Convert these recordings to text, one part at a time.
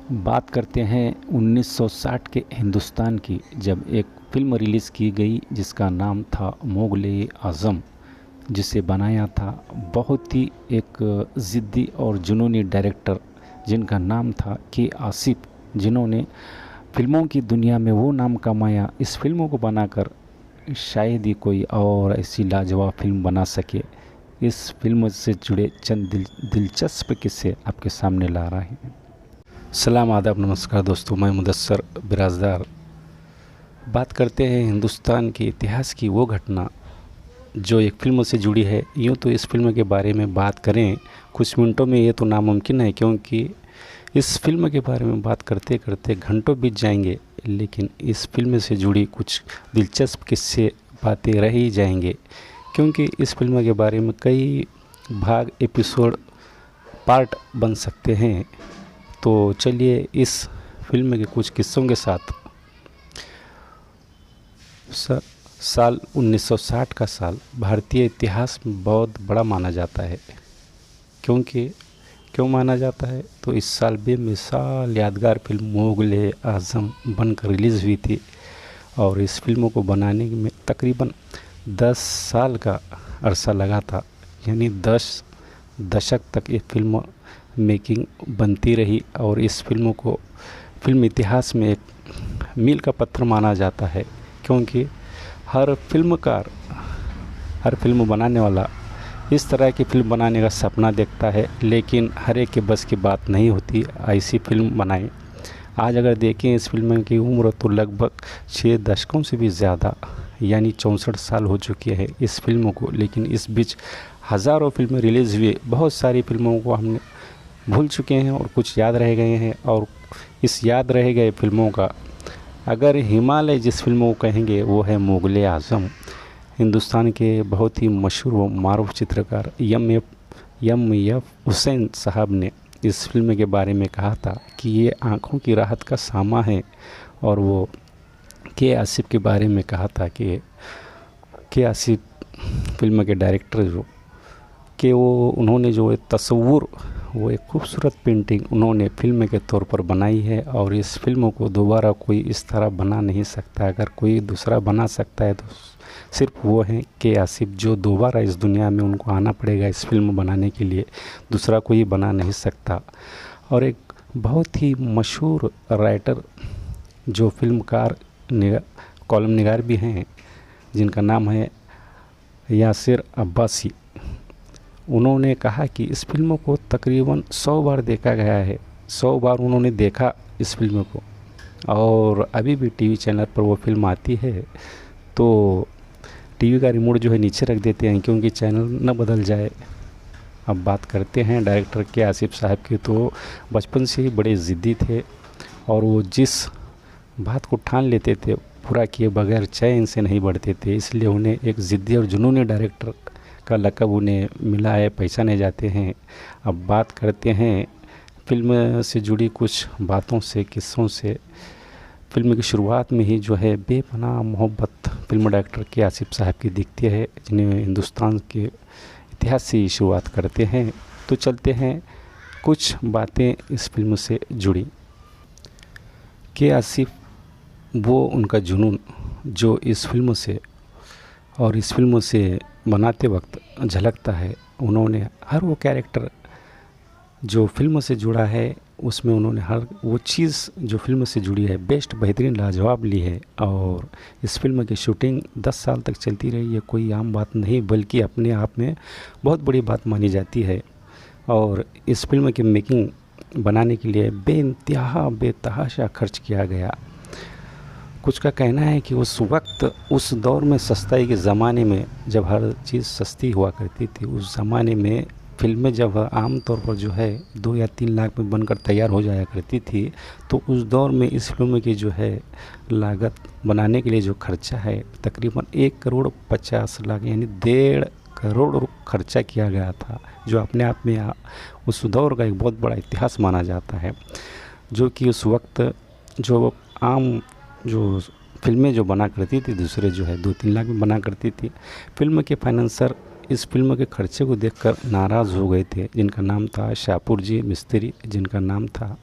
बात करते हैं 1960 के हिंदुस्तान की, जब एक फ़िल्म रिलीज़ की गई जिसका नाम था मुग़ल-ए आज़म, जिसे बनाया था बहुत ही एक ज़िद्दी और जुनूनी डायरेक्टर जिनका नाम था के आसिफ़, जिन्होंने फ़िल्मों की दुनिया में वो नाम कमाया इस फ़िल्मों को बनाकर शायद ही कोई और ऐसी लाजवाब फ़िल्म बना सके। इस फ़िल्म से जुड़े चंद दिलचस्प किस्से आपके सामने ला रहे हैं। सलाम, आदाब, नमस्कार दोस्तों, मैं मुदस्सर बिराज़दार। बात करते हैं हिंदुस्तान के इतिहास की वो घटना जो एक फ़िल्म से जुड़ी है। यूँ तो इस फ़िल्म के बारे में बात करें कुछ मिनटों में ये तो नामुमकिन है, क्योंकि इस फ़िल्म के बारे में बात करते करते घंटों बीत जाएंगे, लेकिन इस फ़िल्म से जुड़ी कुछ दिलचस्प किस्से बातें रह ही जाएंगे, क्योंकि इस फ़िल्म के बारे में कई भाग, एपिसोड, पार्ट बन सकते हैं। तो चलिए इस फिल्म के कुछ किस्सों के साथ। साल 1960 का साल भारतीय इतिहास में बहुत बड़ा माना जाता है। क्यों माना जाता है? तो इस साल बेमिसाल यादगार फिल्म मुग़ल-ए आज़म बनकर रिलीज़ हुई थी, और इस फिल्म को बनाने में तकरीबन 10 साल का अरसा लगा था। यानी 10 दशक तक ये फिल्म मेकिंग बनती रही, और इस फिल्म को फिल्म इतिहास में एक मील का पत्थर माना जाता है, क्योंकि हर फिल्मकार, हर फिल्म बनाने वाला इस तरह की फ़िल्म बनाने का सपना देखता है, लेकिन हर एक के बस की बात नहीं होती ऐसी फ़िल्म बनाए। आज अगर देखें इस फिल्म की उम्र तो लगभग 6 दशकों से भी ज़्यादा, यानी 64 साल हो चुकी है इस फिल्म को। लेकिन इस बीच हज़ारों फिल्में रिलीज़ हुई, बहुत सारी फिल्मों को हमने भूल चुके हैं और कुछ याद रह गए हैं। और इस याद रह गए फिल्मों का अगर हिमालय जिस फिल्म को कहेंगे वो है मुग़ल-ए आज़म। हिंदुस्तान के बहुत ही मशहूर व मारूफ चित्रकार एम.एफ. हुसैन साहब ने इस फिल्म के बारे में कहा था कि ये आँखों की राहत का सामा है। और वो के आसिफ़ के बारे में कहा था कि के आसिफ़ फिल्म के डायरेक्टर उन्होंने जो तस्वुर, वो एक खूबसूरत पेंटिंग उन्होंने फिल्म के तौर पर बनाई है, और इस फिल्म को दोबारा कोई इस तरह बना नहीं सकता। अगर कोई दूसरा बना सकता है तो सिर्फ वो हैं के आसिफ़, जो दोबारा इस दुनिया में उनको आना पड़ेगा इस फिल्म बनाने के लिए, दूसरा कोई बना नहीं सकता। और एक बहुत ही मशहूर राइटर जो फिल्मकार कॉलम निगार भी हैं, जिनका नाम है यासिर अब्बासी, उन्होंने कहा कि इस फिल्म को तकरीबन 100 बार देखा गया है। 100 बार उन्होंने देखा इस फिल्म को, और अभी भी टीवी चैनल पर वो फिल्म आती है तो टीवी का रिमोट जो है नीचे रख देते हैं, क्योंकि चैनल न बदल जाए। अब बात करते हैं डायरेक्टर के आसिफ़ साहब की, तो बचपन से ही बड़े ज़िद्दी थे, और वो जिस बात को ठान लेते थे पूरा किए बगैर चैन से नहीं बढ़ते थे, इसलिए उन्हें एक ज़िद्दी और जुनूनी डायरेक्टर का लक़ब उन्हें मिला है, पहचाने जाते हैं। अब बात करते हैं फिल्म से जुड़ी कुछ बातों से, किस्सों से। फिल्म की शुरुआत में ही जो है बेपनाह मोहब्बत फिल्म डायरेक्टर के आसिफ़ साहब की दिखती है, जिन्हें हिंदुस्तान के इतिहास से ही शुरुआत करते हैं। तो चलते हैं कुछ बातें इस फिल्म से जुड़ी। के आसिफ़, वो उनका जुनून जो इस फिल्म से और इस फिल्म से बनाते वक्त झलकता है। उन्होंने हर वो कैरेक्टर जो फिल्म से जुड़ा है, उसमें उन्होंने हर वो चीज़ जो फिल्म से जुड़ी है बेस्ट, बेहतरीन, लाजवाब ली है। और इस फिल्म की शूटिंग 10 साल तक चलती रही, ये कोई आम बात नहीं, बल्कि अपने आप में बहुत बड़ी बात मानी जाती है। और इस फिल्म की मेकिंग बनाने के लिए बेइंतहा बेतहाशा खर्च किया गया। कुछ का कहना है कि उस वक्त, उस दौर में, सस्ताई के ज़माने में, जब हर चीज़ सस्ती हुआ करती थी, उस ज़माने में फ़िल्में जब आम तौर पर जो है 2 या 3 लाख में बनकर तैयार हो जाया करती थी, तो उस दौर में इस फिल्म की जो है लागत बनाने के लिए जो खर्चा है तकरीबन 1,50,00,000 यानी 1.5 करोड़ खर्चा किया गया था, जो अपने आप में उस दौर का एक बहुत बड़ा इतिहास माना जाता है। जो कि उस वक्त जो आम जो फ़िल्में जो बना करती थी, दूसरे जो है 2-3 लाख में बना करती थी, फिल्म के फाइनेंसर इस फिल्म के खर्चे को देखकर नाराज़ हो गए थे, जिनका नाम था शाहपुर जी मिस्त्री, जिनका नाम था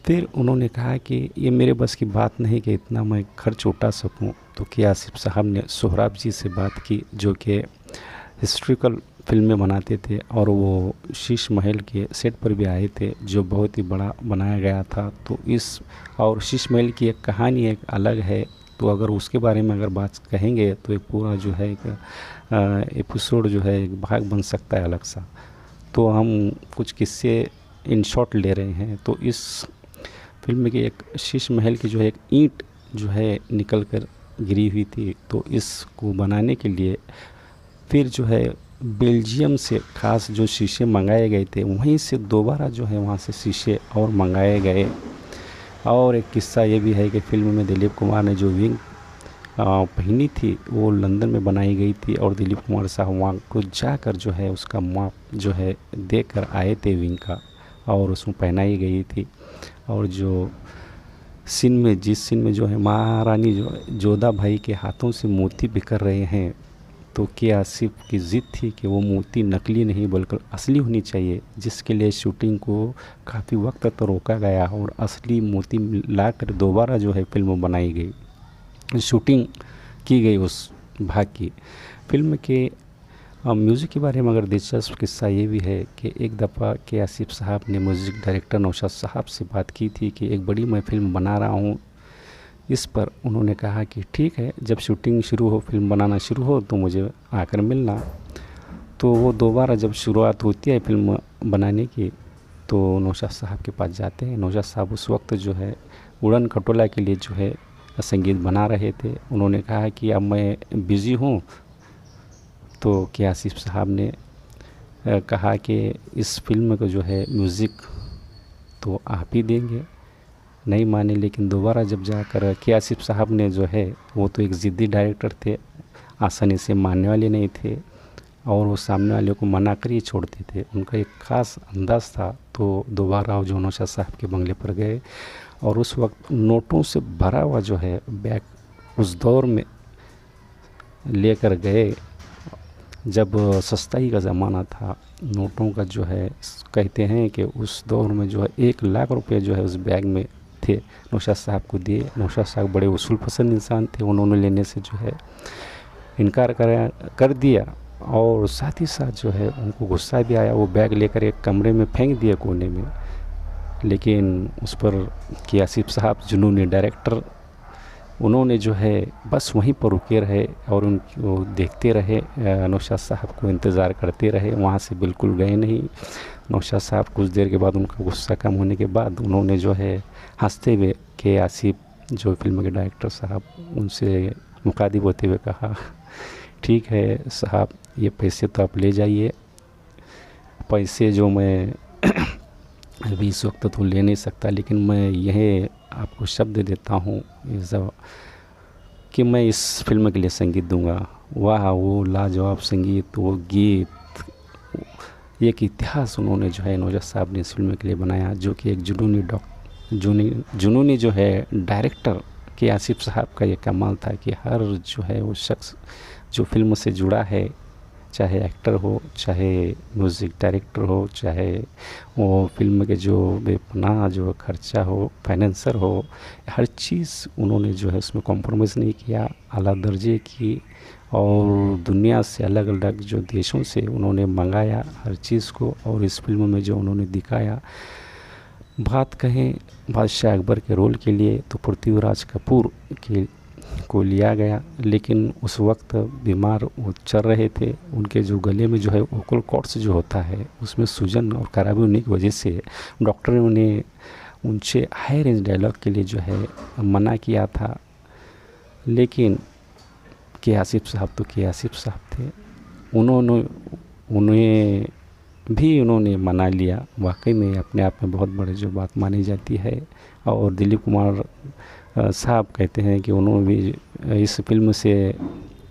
फिर उन्होंने कहा कि ये मेरे बस की बात नहीं कि इतना मैं खर्च उठा सकूं। तो के आसिफ साहब ने सोहराब जी से बात की, जो कि हिस्ट्रिकल फिल्में बनाते थे और वो शीश महल के सेट पर भी आए थे, जो बहुत ही बड़ा बनाया गया था। तो इस और शीश महल की एक कहानी एक अलग है, तो अगर उसके बारे में अगर बात कहेंगे तो एक पूरा जो है एक एपिसोड जो है एक भाग बन सकता है अलग सा। तो हम कुछ किस्से इन शॉर्ट ले रहे हैं। तो इस फिल्म की एक शीश महल की जो है एक ईंट जो है निकल कर गिरी हुई थी, तो इसको बनाने के लिए फिर जो है बेल्जियम से खास जो शीशे मंगाए गए थे, वहीं से दोबारा जो है वहाँ से शीशे और मंगाए गए। और एक किस्सा ये भी है कि फिल्म में दिलीप कुमार ने जो विंग पहनी थी वो लंदन में बनाई गई थी, और दिलीप कुमार साहब वहाँ को जाकर जो है उसका माप जो है दे कर आए थे विंग का, और उसमें पहनाई गई थी। और जो सीन में जिस सीन में जो है महारानी जो जोधा भाई के हाथों से मोती बिखर रहे हैं, तो के आसिफ की ज़िद थी कि वो मोती नकली नहीं बल्कि असली होनी चाहिए, जिसके लिए शूटिंग को काफ़ी वक्त तक रोका गया और असली मोती लाकर दोबारा जो है फिल्म बनाई गई, शूटिंग की गई उस भाग की। फिल्म के म्यूज़िक के बारे में अगर दिलचस्प किस्सा ये भी है कि एक दफ़ा के आसिफ साहब ने म्यूज़िक डायरेक्टर नौशाद साहब से बात की थी कि एक बड़ी मैं फ़िल्म बना रहा हूँ। इस पर उन्होंने कहा कि ठीक है, जब शूटिंग शुरू हो, फिल्म बनाना शुरू हो तो मुझे आकर मिलना। तो वो दोबारा जब शुरुआत होती है फिल्म बनाने की, तो नौशाद साहब के पास जाते हैं। नौशाद साहब उस वक्त जो है उड़न खटोला के लिए जो है संगीत बना रहे थे। उन्होंने कहा कि अब मैं बिज़ी हूँ। तो के आसिफ साहब ने कहा कि इस फिल्म को जो है म्यूज़िक तो आप ही देंगे। नहीं माने, लेकिन दोबारा जब जाकर के आसिफ साहब ने जो है, वो तो एक ज़िद्दी डायरेक्टर थे, आसानी से मानने वाले नहीं थे, और वो सामने वाले को मना कर ही छोड़ते थे। उनका एक ख़ास अंदाज़ था। तो दोबारा जो नौशाद साहब के बंगले पर गए, और उस वक्त नोटों से भरा हुआ जो है बैग उस दौर में लेकर गए, जब सस्ताई का ज़माना था। नोटों का जो है कहते हैं कि उस दौर में जो है 1 लाख रुपए जो है उस बैग में थे, नौशाद साहब को दिए। नौशाद साहब बड़े उसूल पसंद इंसान थे, उन्होंने लेने से जो है इनकार कर दिया, और साथ ही साथ जो है उनको गुस्सा भी आया। वो बैग लेकर एक कमरे में फेंक दिया कोने में। लेकिन उस पर के आसिफ साहब जुनूनी डायरेक्टर, उन्होंने जो है बस वहीं पर रुके रहे और उनको देखते रहे, नौशाद साहब को इंतज़ार करते रहे, वहाँ से बिल्कुल गए नहीं। नौशाद साहब कुछ देर के बाद उनका गुस्सा कम होने के बाद उन्होंने जो है हंसते हुए के आसिफ जो फिल्म के डायरेक्टर साहब, उनसे मुखातिब होते हुए कहा, ठीक है साहब, ये पैसे तो आप ले जाइए, पैसे जो मैं अभी इस वक्त तो ले नहीं सकता, लेकिन मैं यह आपको शब्द देता हूँ कि मैं इस फिल्म के लिए संगीत दूंगा। वाह, वो लाजवाब संगीत, वो गीत, एक इतिहास उन्होंने जो है नौशाद साहब ने इस फिल्म के लिए बनाया, जो कि एक जुनूनी जो है डायरेक्टर के आसिफ साहब का ये कमाल था कि हर जो है वो शख्स जो फिल्म से जुड़ा है, चाहे एक्टर हो, चाहे म्यूज़िक डायरेक्टर हो, चाहे वो फिल्म के जो बेपनाह जो खर्चा हो, फाइनेंसर हो, हर चीज़ उन्होंने जो है उसमें कॉम्प्रोमाइज़ नहीं किया, आला दर्जे की, और दुनिया से अलग अलग जो देशों से उन्होंने मंगाया हर चीज़ को, और इस फिल्म में जो उन्होंने दिखाया। बात कहें बादशाह अकबर के रोल के लिए तो पृथ्वीराज कपूर को लिया गया, लेकिन उस वक्त बीमार वो चल रहे थे। उनके जो गले में जो है वोकल कॉर्ड्स जो होता है उसमें सूजन और खराबी होने की वजह से डॉक्टरों ने उनसे हाई रेंज डायलॉग के लिए जो है मना किया था। लेकिन के आसिफ साहब तो के आसिफ साहब थे, उन्होंने मना लिया। वाकई में अपने आप में बहुत बड़ी जो बात मानी जाती है। और दिलीप कुमार साहब कहते हैं कि उन्होंने भी इस फिल्म से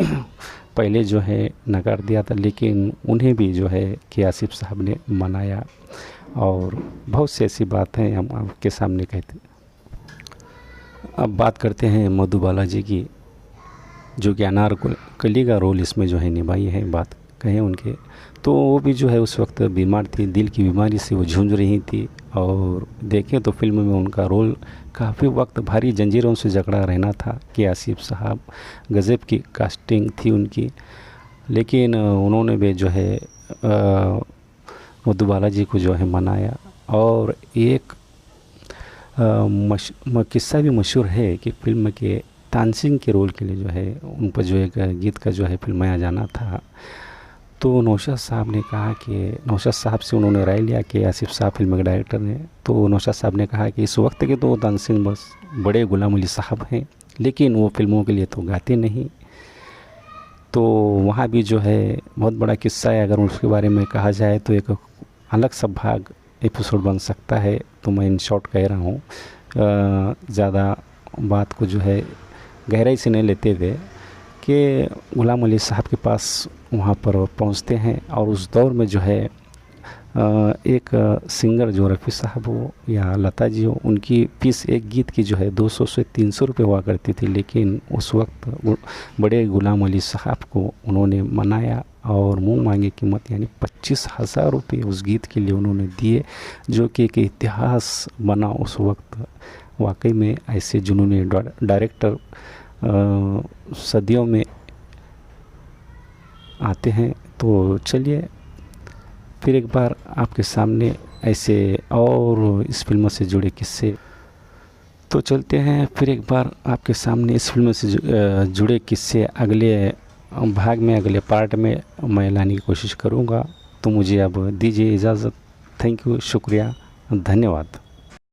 पहले जो है नकार दिया था, लेकिन उन्हें भी जो है के आसिफ साहब ने मनाया। और बहुत सी ऐसी बातें हम आपके सामने कहते। अब बात करते हैं मधुबाला जी की, जो कि अनारकली का रोल इसमें जो है निभाई है। बात कहें उनके, तो वो भी जो है उस वक्त बीमार थी, दिल की बीमारी से वो जूझ रही थी, और देखें तो फिल्म में उनका रोल काफ़ी वक्त भारी जंजीरों से जकड़ा रहना था कि आसिफ साहब गज़ब की कास्टिंग थी उनकी, लेकिन उन्होंने भी जो है मधुबाला जी को जो है मनाया। और एक किस्सा भी मशहूर है कि फिल्म के तानसेन के रोल के लिए जो है उन पर जो एक गीत का जो है फिल्माया जाना था, तो नौशाद साहब ने कहा कि नौशाद साहब से उन्होंने राय लिया कि आसिफ साहब फिल्म के डायरेक्टर ने, तो नौशाद साहब ने कहा कि इस वक्त के तो तानसेन बस बड़े गुलाम अली साहब हैं, लेकिन वो फिल्मों के लिए तो गाते नहीं। तो वहाँ भी जो है बहुत बड़ा किस्सा है, अगर उसके बारे में कहा जाए तो एक अलग सा भाग एपिसोड बन सकता है। तो मैं इन शॉर्ट कह रहा हूँ, ज़्यादा बात को जो है गहराई से नहीं लेते हुए, कि गुलाम अली साहब के पास वहाँ पर पहुँचते हैं और उस दौर में जो है एक सिंगर जो रफ़ी साहब हो या लता जी हो, उनकी फीस एक गीत की जो है 200 से 300 रुपये हुआ करती थी, लेकिन उस वक्त बड़े गुलाम अली साहब को उन्होंने मनाया और मुँह मांगी कीमत यानी 25,000 रुपये उस गीत के लिए उन्होंने दिए, जो कि एक इतिहास बना उस वक्त। वाकई में ऐसे जुनूनी डायरेक्टर सदियों में आते हैं। तो चलिए फिर एक बार आपके सामने ऐसे और इस फिल्म से जुड़े किस्से, तो चलते हैं फिर एक बार आपके सामने इस फिल्म से जुड़े किस्से अगले भाग में, अगले पार्ट में मैं लाने की कोशिश करूँगा। तो मुझे अब दीजिए इजाज़त। थैंक यू, शुक्रिया, धन्यवाद।